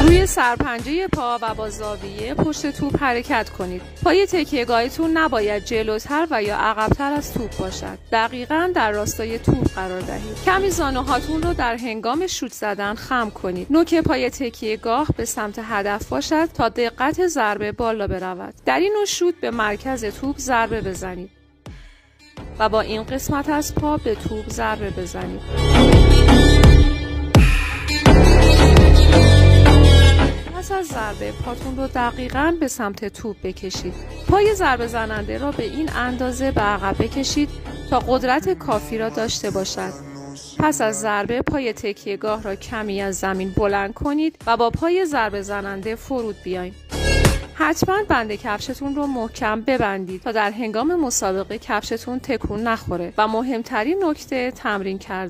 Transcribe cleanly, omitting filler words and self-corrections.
روی سرپنجه پا و با زاویه پشت توپ حرکت کنید. پای تکیهگاهیتون نباید جلوتر و یا عقب‌تر از توپ باشد. دقیقاً در راستای توپ قرار دهید. کمی زانوهاتون رو در هنگام شوت زدن خم کنید. نوک پای تکیهگاه به سمت هدف باشد تا دقت ضربه بالا برود. در این نوع شوت به مرکز توپ ضربه بزنید و با این قسمت از پا به توپ ضربه بزنید. پس از ضربه پاتون رو دقیقاً به سمت توپ بکشید. پای ضربه زننده را به این اندازه به عقب بکشید تا قدرت کافی را داشته باشد. پس از ضربه پای تکیهگاه را کمی از زمین بلند کنید و با پای ضربه زننده فرود بیایید. حتما بند کفشتون رو محکم ببندید تا در هنگام مسابقه کفشتون تکون نخوره و مهمترین نکته تمرین کردن.